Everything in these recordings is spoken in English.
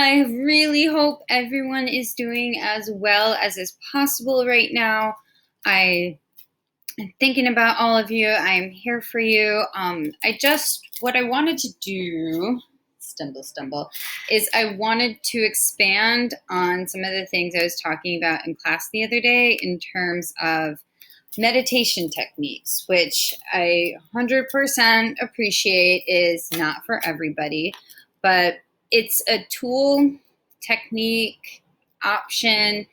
I really hope everyone is doing as well as is possible right now. I am thinking about all of you. I am here for you. What I wanted to do, stumble, is I wanted to expand on some of the things I was talking about in class the other day in terms of meditation techniques, which I 100% appreciate is not for everybody, but it's a tool, technique, option,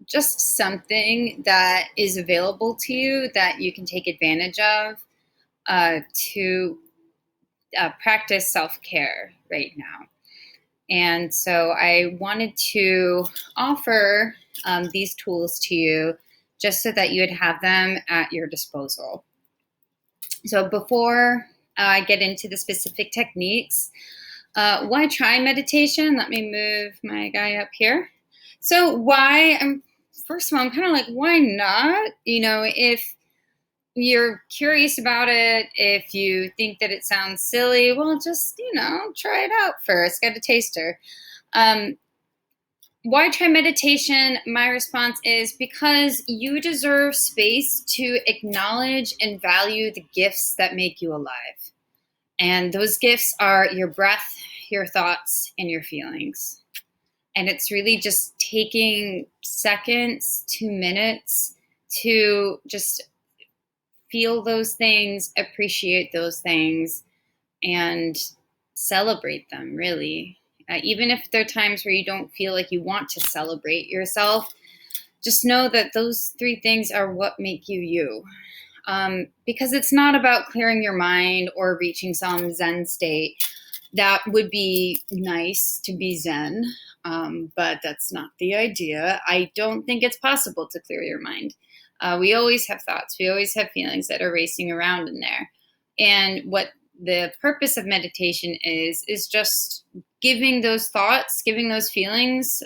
just something that is available to you that you can take advantage of to practice self-care right now. And so I wanted to offer these tools to you just so that you would have them at your disposal. So before I get into the specific techniques, why try meditation? Let me move my guy up here. So first of all, I'm kind of like, why not? If you're curious about it, if you think that it sounds silly, well, just, try it out first, get a taster. Why try meditation? My response is because you deserve space to acknowledge and value the gifts that make you alive. And those gifts are your breath, your thoughts, and your feelings. And it's really just taking seconds, 2 minutes to just feel those things, appreciate those things, and celebrate them, really. Even if there are times where you don't feel like you want to celebrate yourself, just know that those 3 things are what make you you. Because it's not about clearing your mind or reaching some Zen state. That would be nice to be Zen, but that's not the idea. I don't think it's possible to clear your mind. We always have thoughts. We always have feelings that are racing around in there. And what the purpose of meditation is just giving those thoughts, giving those feelings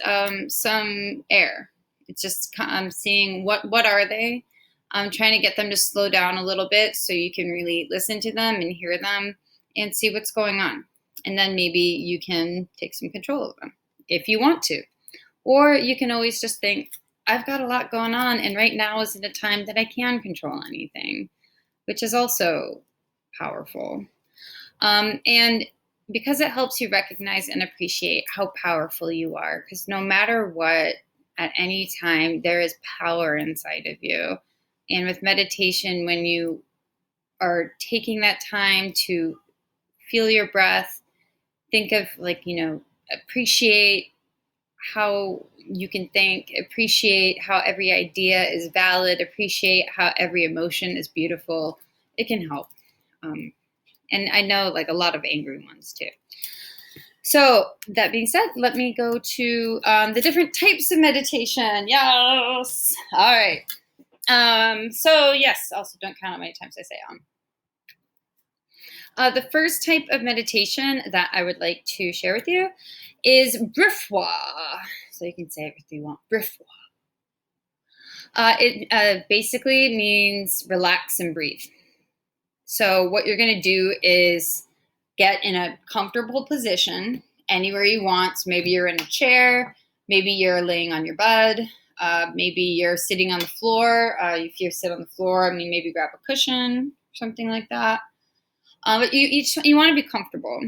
some air. It's just seeing what are they. I'm trying to get them to slow down a little bit so you can really listen to them and hear them and see what's going on. And then maybe you can take some control of them if you want to. Or you can always just think, I've got a lot going on, and right now isn't a time that I can control anything, which is also powerful. And because it helps you recognize and appreciate how powerful you are, because no matter what, at any time, there is power inside of you. And with meditation, when you are taking that time to feel your breath, think of appreciate how you can think, appreciate how every idea is valid, appreciate how every emotion is beautiful, it can help. And I know a lot of angry ones too. So that being said, let me go to the different types of meditation. Yes. All right. So yes, also don't count how many times I say the first type of meditation that I would like to share with you is Brifwa. So you can say everything you want. Brifwa. It basically means relax and breathe. So what you're going to do is get in a comfortable position anywhere you want. So maybe you're in a chair, maybe you're laying on your bed, maybe you're sitting on the floor. If you sit on the floor, maybe grab a cushion, something like that. But you want to be comfortable.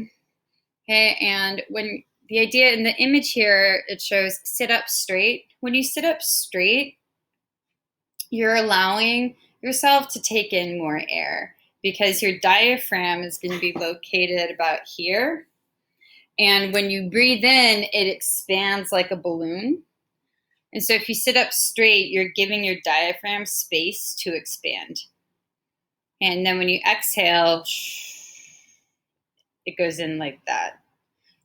Okay, and when the idea in the image here, it shows sit up straight. When you sit up straight, you're allowing yourself to take in more air because your diaphragm is going to be located about here. And when you breathe in, it expands like a balloon. And so if you sit up straight, you're giving your diaphragm space to expand. And then when you exhale, it goes in like that.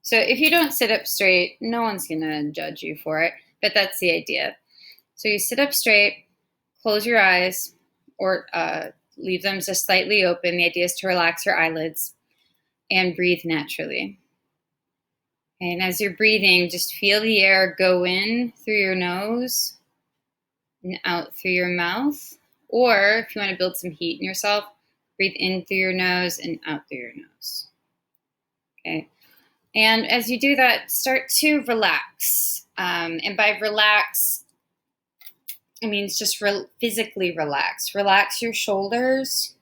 So if you don't sit up straight, no one's going to judge you for it, but that's the idea. So you sit up straight, close your eyes, or leave them just slightly open. The idea is to relax your eyelids and breathe naturally. And as you're breathing, just feel the air go in through your nose and out through your mouth. Or if you want to build some heat in yourself, breathe in through your nose and out through your nose. Okay. And as you do that, start to relax. And by relax, it means just physically relax. Relax your shoulders.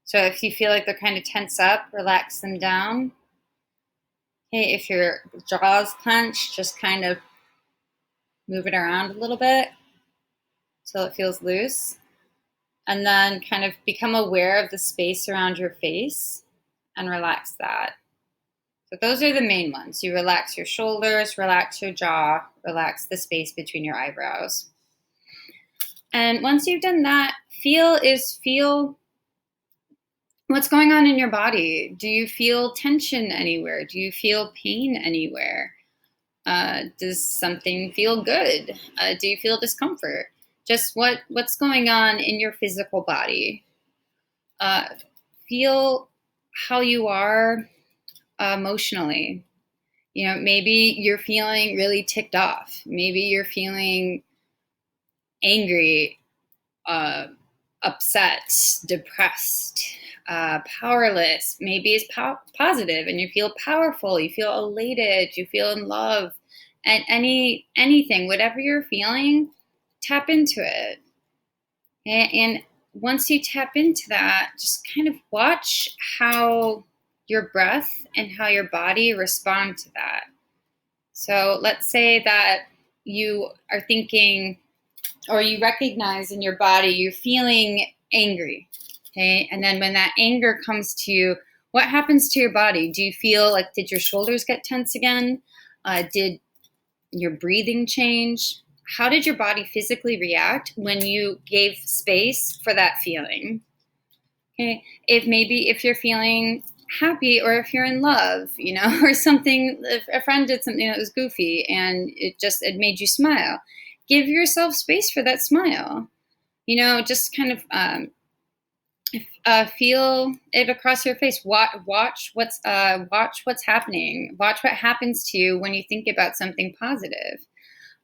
So if you feel like they're kind of tense up, relax them down. Okay, if your jaw's clenched, just kind of move it around a little bit so it feels loose. And then kind of become aware of the space around your face and relax that. So those are the main ones. You relax your shoulders, relax your jaw, relax the space between your eyebrows. And once you've done that, feel what's going on in your body. Do you feel tension anywhere? Do you feel pain anywhere? Does something feel good? Do you feel discomfort? Just what's going on in your physical body. Feel how you are emotionally. You know, maybe you're feeling really ticked off. Maybe you're feeling angry, upset, depressed, powerless. Maybe it's positive and you feel powerful, you feel elated, you feel in love, and anything, whatever you're feeling, tap into it. And once you tap into that, just kind of watch how your breath and how your body respond to that. So let's say that you are thinking, or you recognize in your body, you're feeling angry. Okay. And then when that anger comes to you, what happens to your body? Do you feel like, did your shoulders get tense again? Did your breathing change? How did your body physically react when you gave space for that feeling? Okay. If you're feeling happy, or if you're in love, you know, or something, if a friend did something that was goofy and it made you smile, give yourself space for that smile. You know, just kind of feel it across your face. Watch what's happening. Watch what happens to you when you think about something positive.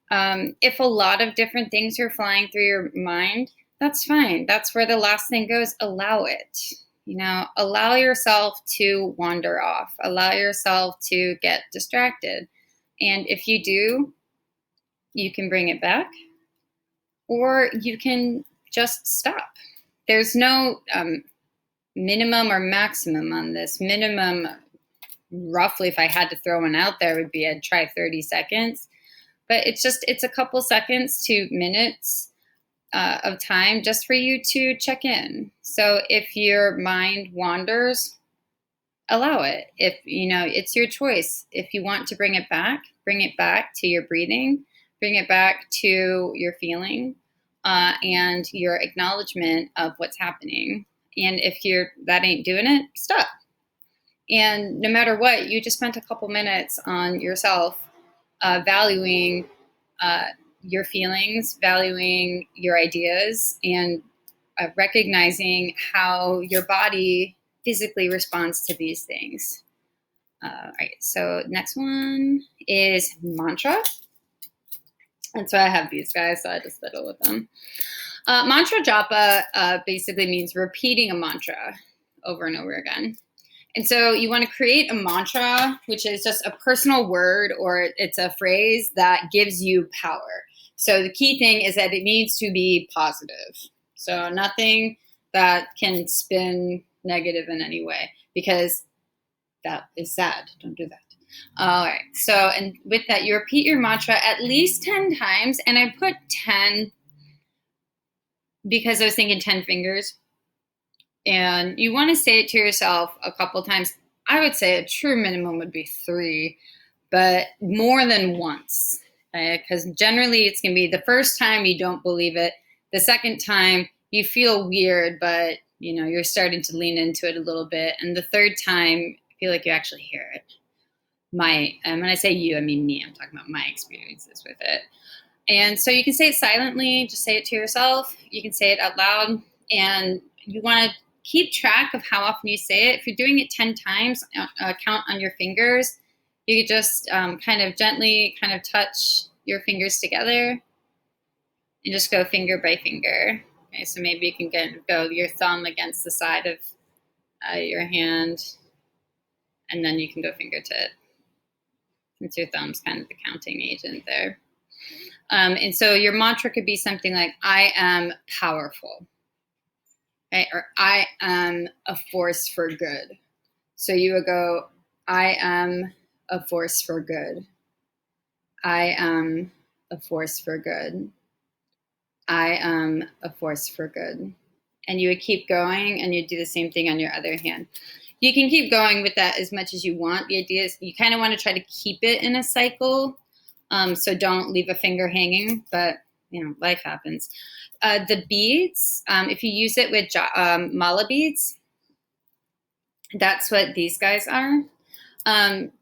If a lot of different things are flying through your mind, that's fine. That's where the last thing goes. Allow it. You know, allow yourself to wander off. Allow yourself to get distracted. And if you do, you can bring it back, or you can just stop. There's no minimum or maximum on this. Minimum, roughly, if I had to throw one out there, would be I'd try 30 seconds. But it's a couple seconds to minutes of time just for you to check in. So if your mind wanders, allow it. If, you know, it's your choice. If you want to bring it back to your breathing, bring it back to your feeling, and your acknowledgement of what's happening. And if that ain't doing it, stop. And no matter what, you just spent a couple minutes on yourself, valuing your feelings, valuing your ideas, and recognizing how your body physically responds to these things. All right, so next one is mantra. And so I have these guys, so I just fiddle with them. Mantra japa basically means repeating a mantra over and over again. And so you want to create a mantra, which is just a personal word, or it's a phrase that gives you power. So the key thing is that it needs to be positive. So nothing that can spin negative in any way, because that is sad. Don't do that. All right. So, and with that, you repeat your mantra at least 10 times. And I put 10 because I was thinking 10 fingers. And you want to say it to yourself a couple times. I would say a true minimum would be 3, but more than once. Because generally it's going to be the first time you don't believe it. The second time you feel weird, but you know, you're starting to lean into it a little bit. And the third time, I feel like you actually hear it. When I say you, I mean me. I'm talking about my experiences with it. And so you can say it silently, just say it to yourself. You can say it out loud, and you want to keep track of how often you say it. If you're doing it 10 times, count on your fingers. You could just kind of gently kind of touch your fingers together and just go finger by finger. Okay, so maybe you can go your thumb against the side of your hand, and then you can go finger tip. Since your thumb's kind of the counting agent there. And so your mantra could be something like, I am powerful, right? Or I am a force for good. So you would go, I am a force for good. I am a force for good. I am a force for good. And you would keep going, and you'd do the same thing on your other hand. You can keep going with that as much as you want. The idea is you kind of want to try to keep it in a cycle. So don't leave a finger hanging, but life happens. The beads, if you use it with mala beads, that's what these guys are.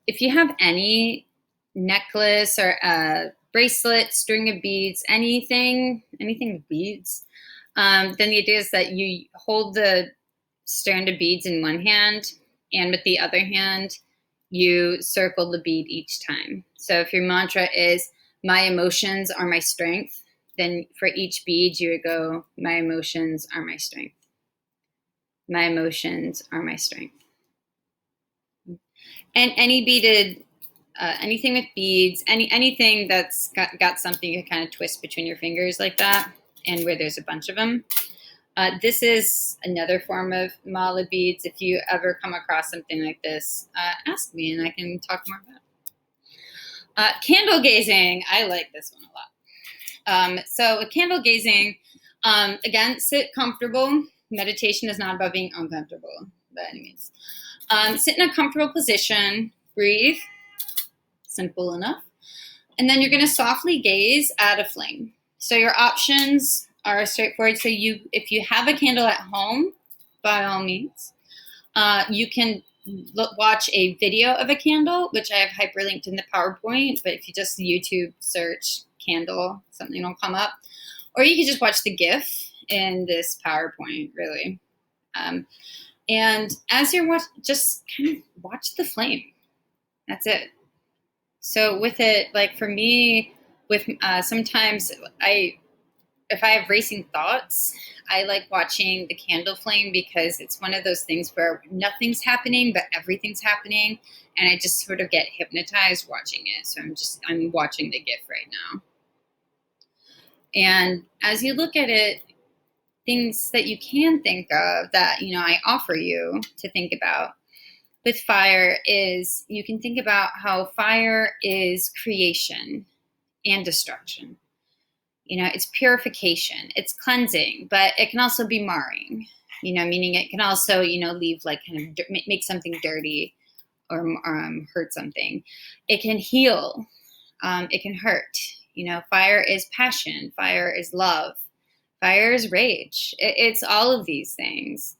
If you have any necklace or a bracelet, string of beads, anything with beads, then the idea is that you hold the strand of beads in one hand, and with the other hand, you circle the bead each time. So if your mantra is, my emotions are my strength, then for each bead, you would go, my emotions are my strength. My emotions are my strength. And any beaded, anything with beads, anything that's got something you kind of twist between your fingers like that, and where there's a bunch of them. This is another form of mala beads. If you ever come across something like this, ask me and I can talk more about it. Candle gazing. I like this one a lot. So with candle gazing, again, sit comfortable. Meditation is not about being uncomfortable by any means. Sit in a comfortable position. Breathe. Simple enough. And then you're going to softly gaze at a flame. So your options are straightforward. So if you have a candle at home, by all means, you can watch a video of a candle, which I have hyperlinked in the PowerPoint. But if you just YouTube search candle, something will come up. Or you can just watch the GIF in this PowerPoint, really. And as you're watching, just kind of watch the flame. That's it. So with it, like for me, with sometimes if I have racing thoughts, I like watching the candle flame because it's one of those things where nothing's happening, but everything's happening. And I just sort of get hypnotized watching it. So I'm watching the GIF right now. And as you look at it, things that you can think of that, I offer you to think about with fire is you can think about how fire is creation and destruction. It's purification, it's cleansing, but it can also be marring, meaning it can also, leave like kind of make something dirty or hurt something. It can heal. It can hurt. Fire is passion. Fire is love. Fire is rage. It's all of these things.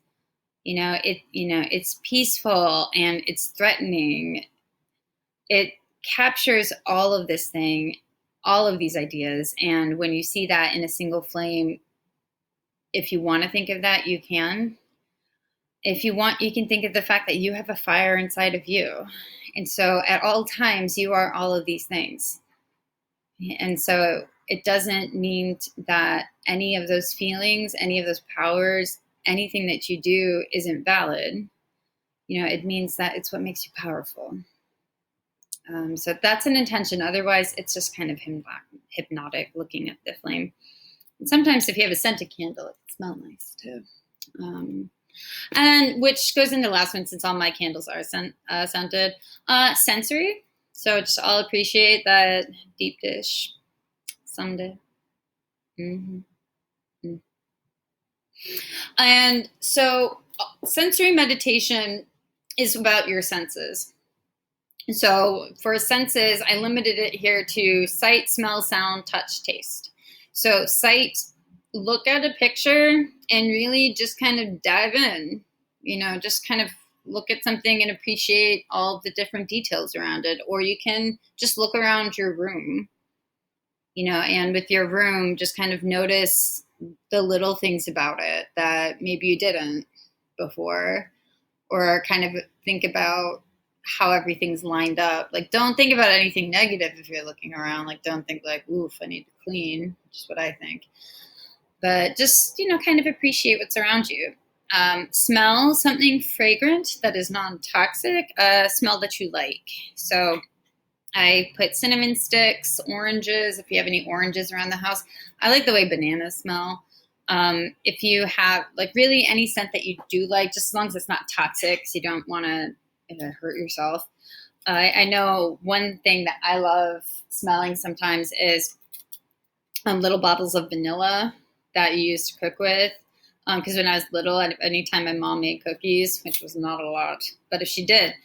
It's peaceful and it's threatening. It captures all of this thing, all of these ideas. And when you see that in a single flame, if you want to think of that, you can. If you want, you can think of the fact that you have a fire inside of you. And so at all times, you are all of these things. And so it doesn't mean that any of those feelings, any of those powers, anything that you do isn't valid. It means that it's what makes you powerful. So that's an intention. Otherwise, it's just kind of hypnotic looking at the flame. And sometimes if you have a scented candle, it can smell nice too. And which goes into the last one, since all my candles are scented. Sensory. So just I'll appreciate that deep dish someday. Mm-hmm. Mm-hmm. And so sensory meditation is about your senses. So for senses, I limited it here to sight, smell, sound, touch, taste. So sight, look at a picture and really just kind of dive in, just kind of look at something and appreciate all the different details around it. Or you can just look around your room, and with your room, just kind of notice the little things about it that maybe you didn't before, or kind of think about how everything's lined up. Like, don't think about anything negative if you're looking around. Like, don't think like, oof, I need to clean, which is what I think. But just, kind of appreciate what's around you. Smell something fragrant that is non-toxic, smell that you like. So I put cinnamon sticks, oranges, if you have any oranges around the house. I like the way bananas smell. If you have like really any scent that you do like, just as long as it's not toxic, so you don't want to hurt yourself. I know one thing that I love smelling sometimes is little bottles of vanilla that you used to cook with. Because when I was little, anytime my mom made cookies, which was not a lot, but if she did,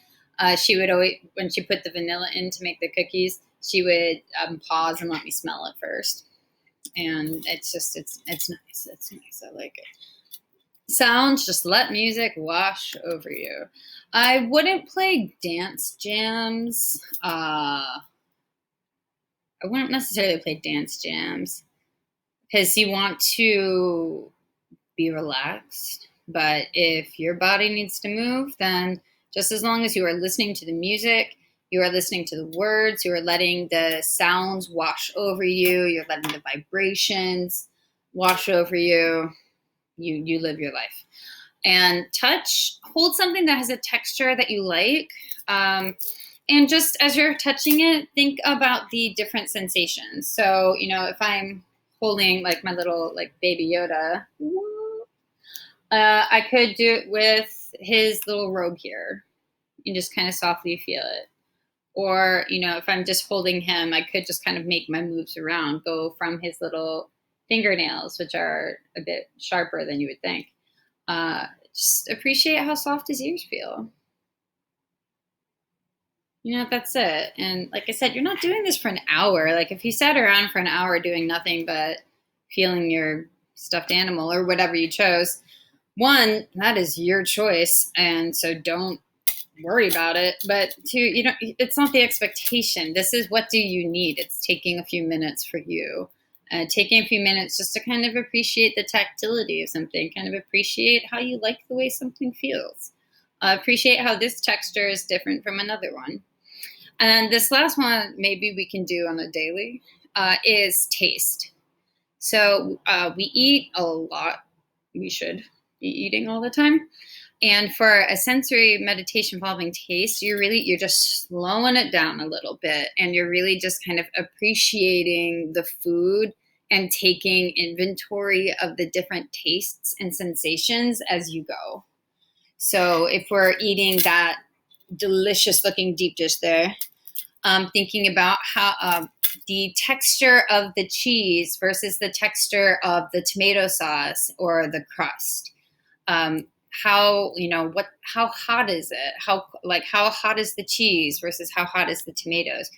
she would always, when she put the vanilla in to make the cookies, she would pause and let me smell it first. And it's just, it's nice. It's nice. I like it. Sounds, just let music wash over you. I wouldn't play dance jams. I wouldn't necessarily play dance jams because you want to be relaxed. But if your body needs to move, then just as long as you are listening to the music, you are listening to the words, you are letting the sounds wash over you, you're letting the vibrations wash over you, you live your life. And touch, hold something that has a texture that you like. And just as you're touching it, think about the different sensations. So, if I'm holding like my little like baby Yoda, I could do it with his little robe here and just kind of softly feel it. Or, if I'm just holding him, I could just kind of make my moves around, go from his little fingernails, which are a bit sharper than you would think. Just appreciate how soft his ears feel. That's it. And like I said, you're not doing this for an hour. Like if you sat around for an hour doing nothing but feeling your stuffed animal or whatever you chose, one, that is your choice. And so don't worry about it. But two, it's not the expectation. This is what do you need? It's taking a few minutes for you. Taking a few minutes just to kind of appreciate the tactility of something, kind of appreciate how you like the way something feels. Appreciate how this texture is different from another one. And this last one, maybe we can do on a daily, is taste. So we eat a lot. We should be eating all the time. And for a sensory meditation involving taste, you're just slowing it down a little bit, and you're really just kind of appreciating the food and taking inventory of the different tastes and sensations as you go. So if we're eating that delicious looking deep dish there, thinking about how the texture of the cheese versus the texture of the tomato sauce or the crust. How hot is it? How hot is the cheese versus how hot is the tomatoes?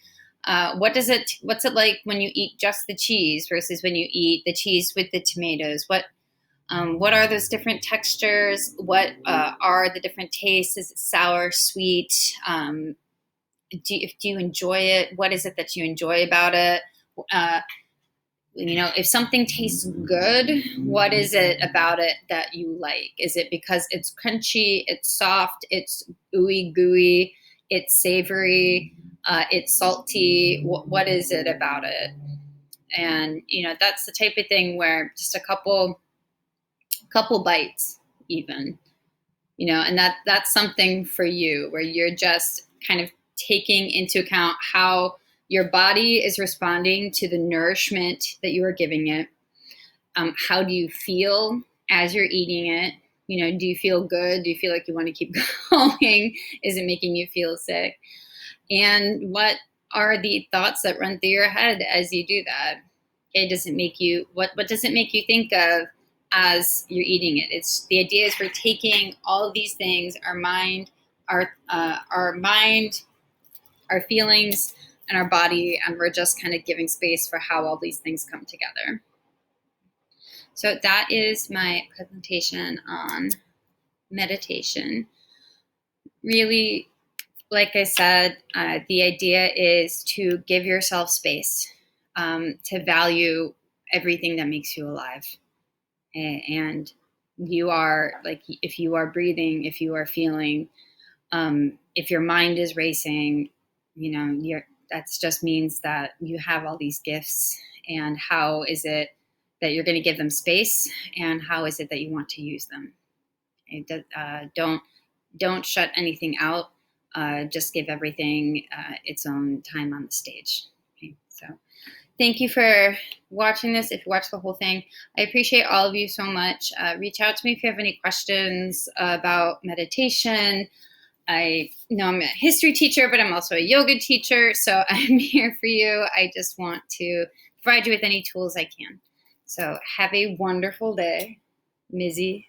What's it like when you eat just the cheese versus when you eat the cheese with the tomatoes? What are those different textures? What are the different tastes? Is it sour, sweet? Do you enjoy it? What is it that you enjoy about it? If something tastes good, what is it about it that you like? Is it because it's crunchy, it's soft, it's ooey gooey, it's savory, it's salty? What is it about it? And that's the type of thing where just a couple bites, even, and that's something for you where you're just kind of taking into account how your body is responding to the nourishment that you are giving it. How do you feel as you're eating it? Do you feel good? Do you feel like you want to keep going? Is it making you feel sick? And what are the thoughts that run through your head as you do that? Okay, what does it make you think of as you're eating it? It's the idea is we're taking all of these things, our mind, our feelings, and our body, and we're just kind of giving space for how all these things come together. So that is my presentation on meditation. Really, like I said, the idea is to give yourself space, to value everything that makes you alive. And you are, like, if you are breathing, if you are feeling, if your mind is racing, that just means that you have all these gifts. And how is it that you're going to give them space? And how is it that you want to use them? Don't shut anything out. just give everything its own time on the stage. Okay, so thank you for watching this. If you watch the whole thing, I appreciate all of you so much. Reach out to me if you have any questions about meditation. I know I'm a history teacher, but I'm also a yoga teacher, so I'm here for you. I just want to provide you with any tools I can. So have a wonderful day. Mizzy.